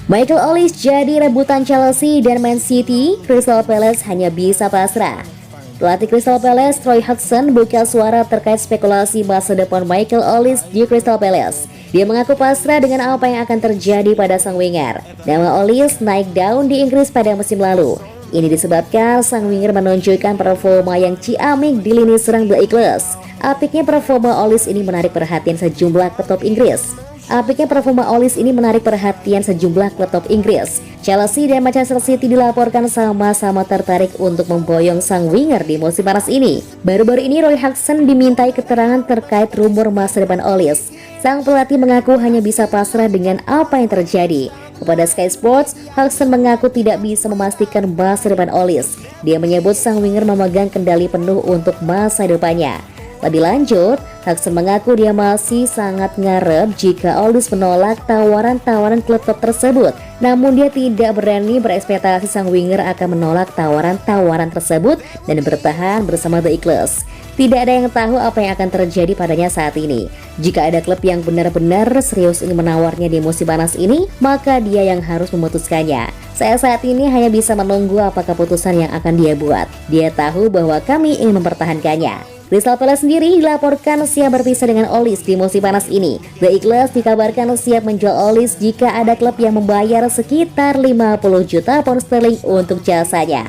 Michael Olise jadi rebutan Chelsea dan Man City, Crystal Palace hanya bisa pasrah. Pelatih Crystal Palace, Roy Hodgson, buka suara terkait spekulasi masa depan Michael Olise di Crystal Palace. Dia mengaku pasrah dengan apa yang akan terjadi pada sang winger. Nama Olise naik daun di Inggris pada musim lalu. Ini disebabkan sang winger menunjukkan performa yang ciamik di lini serang The Eagles. Apiknya performa Olise ini menarik perhatian sejumlah klub top Inggris. Chelsea dan Manchester City dilaporkan sama-sama tertarik untuk memboyong sang winger di musim panas ini. Baru-baru ini Roy Hodgson dimintai keterangan terkait rumor masa depan Olise. Sang pelatih mengaku hanya bisa pasrah dengan apa yang terjadi. Kepada Sky Sports, Hodgson mengaku tidak bisa memastikan masa depan Olise. Dia menyebut sang winger memegang kendali penuh untuk masa depannya. Lebih lanjut, Hodgson mengaku dia masih sangat ngarep jika Olise menolak tawaran-tawaran klub top tersebut. Namun dia tidak berani berekspektasi sang winger akan menolak tawaran-tawaran tersebut dan bertahan bersama The Eagles. Tidak ada yang tahu apa yang akan terjadi padanya saat ini. Jika ada klub yang benar-benar serius ingin menawarnya di musim panas ini, maka dia yang harus memutuskannya. Saya saat ini hanya bisa menunggu apa keputusan yang akan dia buat. Dia tahu bahwa kami ingin mempertahankannya. Crystal Palace sendiri dilaporkan siap berpisah dengan Olise di musim panas ini. The Eagles dikabarkan siap menjual Olise jika ada klub yang membayar sekitar 50 juta pound sterling untuk jasanya.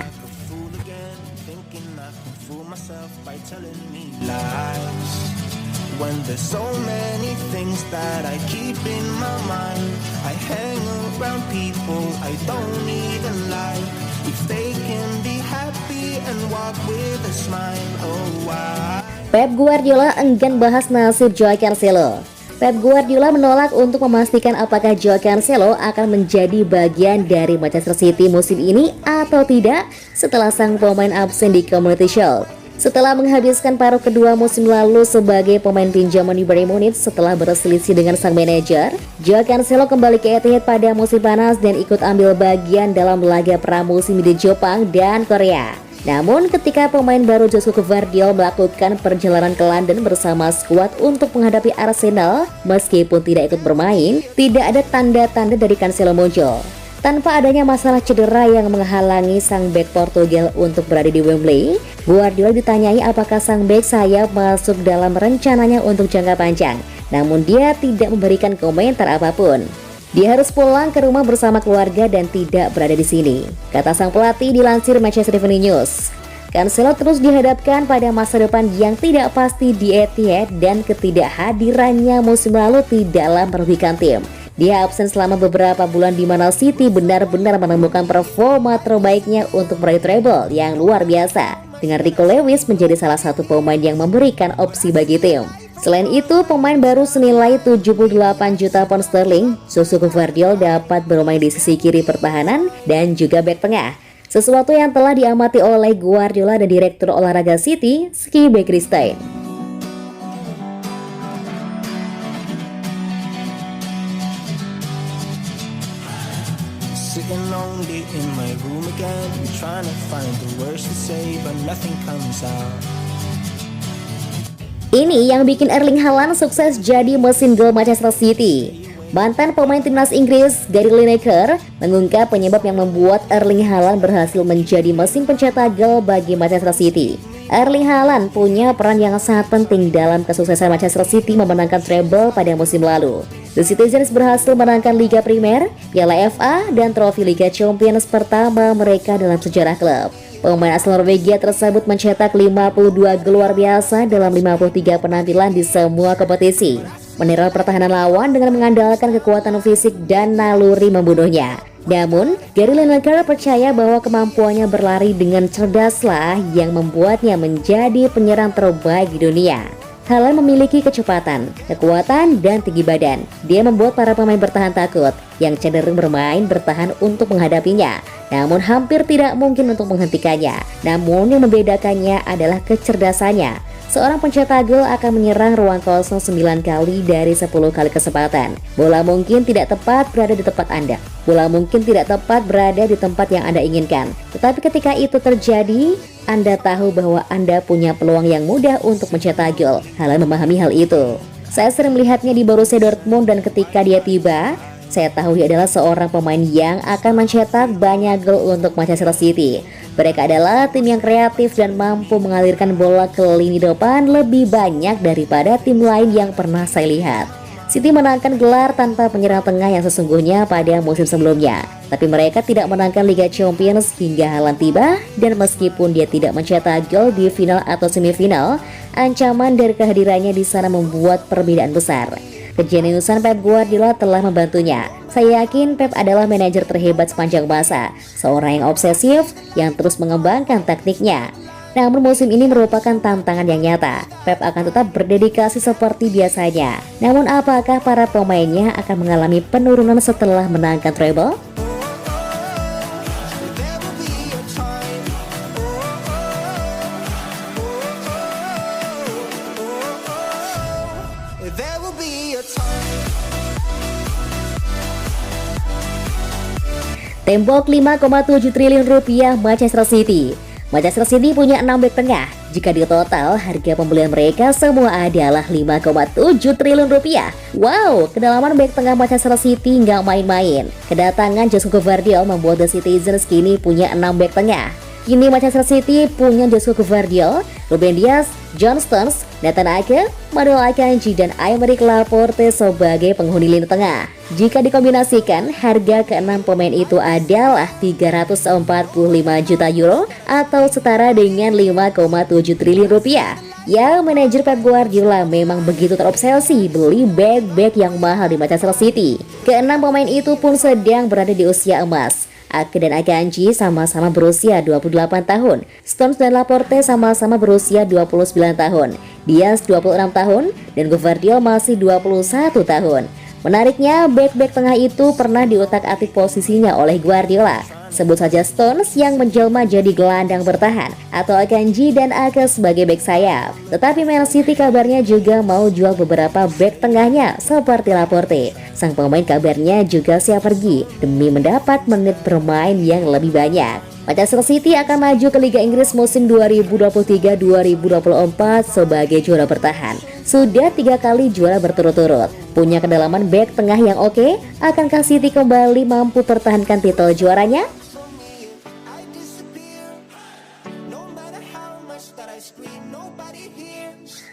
When there's so many things that I keep in my mind, I hang around people I don't even like. If they can be happy and walk with a smile, oh why? Pep Guardiola enggan bahas nasib Joao Cancelo. Pep Guardiola menolak untuk memastikan apakah Joao Cancelo akan menjadi bagian dari Manchester City musim ini atau tidak setelah sang pemain absen di Community Shield. Setelah menghabiskan paruh kedua musim lalu sebagai pemain pinjaman di Bayern Munich setelah berselisih dengan sang manajer, Joao Cancelo kembali ke Etihad pada musim panas dan ikut ambil bagian dalam laga pramusim di Jepang dan Korea. Namun ketika pemain baru Joshua Gvardiol melakukan perjalanan ke London bersama skuad untuk menghadapi Arsenal, meskipun tidak ikut bermain, tidak ada tanda-tanda dari Cancelo muncul. Tanpa adanya masalah cedera yang menghalangi sang bek Portugal untuk berada di Wembley, Guardiola ditanyai apakah sang bek sayap masuk dalam rencananya untuk jangka panjang. Namun dia tidak memberikan komentar apapun. Dia harus pulang ke rumah bersama keluarga dan tidak berada di sini, kata sang pelatih dilansir Manchester Evening News. Cancelo terus dihadapkan pada masa depan yang tidak pasti di Etihad dan ketidakhadirannya musim lalu tidaklah merugikan tim. Dia absen selama beberapa bulan di mana City benar-benar menemukan performa terbaiknya untuk meraih treble yang luar biasa, dengan Rico Lewis menjadi salah satu pemain yang memberikan opsi bagi tim. Selain itu, pemain baru senilai 78 juta pound sterling, Joshua Gvardiol dapat bermain di sisi kiri pertahanan dan juga bek tengah. Sesuatu yang telah diamati oleh Guardiola dan Direktur Olahraga City, Ski Beckstein. Sitting lonely in my room again, trying to find the words to say, but nothing comes out. Ini yang bikin Erling Haaland sukses jadi mesin gol Manchester City. Mantan pemain timnas Inggris Gary Lineker mengungkap penyebab yang membuat Erling Haaland berhasil menjadi mesin pencetak gol bagi Manchester City. Erling Haaland punya peran yang sangat penting dalam kesuksesan Manchester City memenangkan treble pada musim lalu. The Citizens berhasil menangkan Liga Primer, Piala FA, dan trofi Liga Champions pertama mereka dalam sejarah klub. Pemain asal Norwegia tersebut mencetak 52 gol luar biasa dalam 53 penampilan di semua kompetisi, meneror pertahanan lawan dengan mengandalkan kekuatan fisik dan naluri membunuhnya. Namun, Gary Lineker percaya bahwa kemampuannya berlari dengan cerdaslah yang membuatnya menjadi penyerang terbaik di dunia. Haaland memiliki kecepatan, kekuatan, dan tinggi badan. Dia membuat para pemain bertahan takut, yang cenderung bermain bertahan untuk menghadapinya, namun hampir tidak mungkin untuk menghentikannya. Namun yang membedakannya adalah kecerdasannya. Seorang pencetak gol akan menyerang ruang kosong 9 kali dari 10 kali kesempatan. Bola mungkin tidak tepat berada di tempat Anda. Bola mungkin tidak tepat berada di tempat yang Anda inginkan. Tetapi ketika itu terjadi, Anda tahu bahwa Anda punya peluang yang mudah untuk mencetak gol. Haaland memahami hal itu. Saya sering melihatnya di Borussia Dortmund dan ketika dia tiba, Saya tahu dia adalah seorang pemain yang akan mencetak banyak gol untuk Manchester City. Mereka adalah tim yang kreatif dan mampu mengalirkan bola ke lini depan lebih banyak daripada tim lain yang pernah saya lihat. City menangkan gelar tanpa penyerang tengah yang sesungguhnya pada musim sebelumnya. Tapi mereka tidak menangkan Liga Champions hingga Haaland tiba, dan meskipun dia tidak mencetak gol di final atau semifinal, ancaman dari kehadirannya di sana membuat perbedaan besar. Kejeniusan Pep Guardiola telah membantunya. Saya yakin Pep adalah manajer terhebat sepanjang masa, seorang yang obsesif yang terus mengembangkan tekniknya. Namun musim ini merupakan tantangan yang nyata. Pep akan tetap berdedikasi seperti biasanya. Namun apakah para pemainnya akan mengalami penurunan setelah menangkan treble? There will be a time. Tembok 5,7 triliun rupiah Manchester City. Manchester City punya 6 bek tengah. Jika di total, harga pembelian mereka semua adalah 5,7 triliun rupiah. Wow, kedalaman bek tengah Manchester City nggak main-main. Kedatangan Joshua Gvardiol membuat The Citizens kini punya 6 bek tengah. Kini Manchester City punya Joshua Gvardiol, Ruben Dias, John Stones, Nathan Ake, Manuel Akanji, dan Aymeric Laporte sebagai penghuni lini tengah. Jika dikombinasikan, harga ke-6 pemain itu adalah 345 juta euro atau setara dengan 5,7 triliun rupiah. Ya, manajer Pep Guardiola memang begitu terobsesi beli bek-bek yang mahal di Manchester City. Ke-6 pemain itu pun sedang berada di usia emas. Ake dan Akanji sama-sama berusia 28 tahun. Stones dan Laporte sama-sama berusia 29 tahun. Dias 26 tahun dan Gvardiol masih 21 tahun. Menariknya, bek-bek tengah itu pernah diutak-atik posisinya oleh Guardiola. Sebut saja Stones yang menjelma jadi gelandang bertahan, atau Akanji dan Ake sebagai bek sayap. Tetapi Man City kabarnya juga mau jual beberapa bek tengahnya seperti Laporte. Sang pemain kabarnya juga siap pergi demi mendapat menit bermain yang lebih banyak. Manchester City akan maju ke Liga Inggris musim 2023-2024 sebagai juara bertahan. Sudah 3 kali juara berturut-turut. Punya kedalaman bek tengah yang oke. Akankah City kembali mampu pertahankan titel juaranya? I disappear. No matter how much that I scream, nobody hears.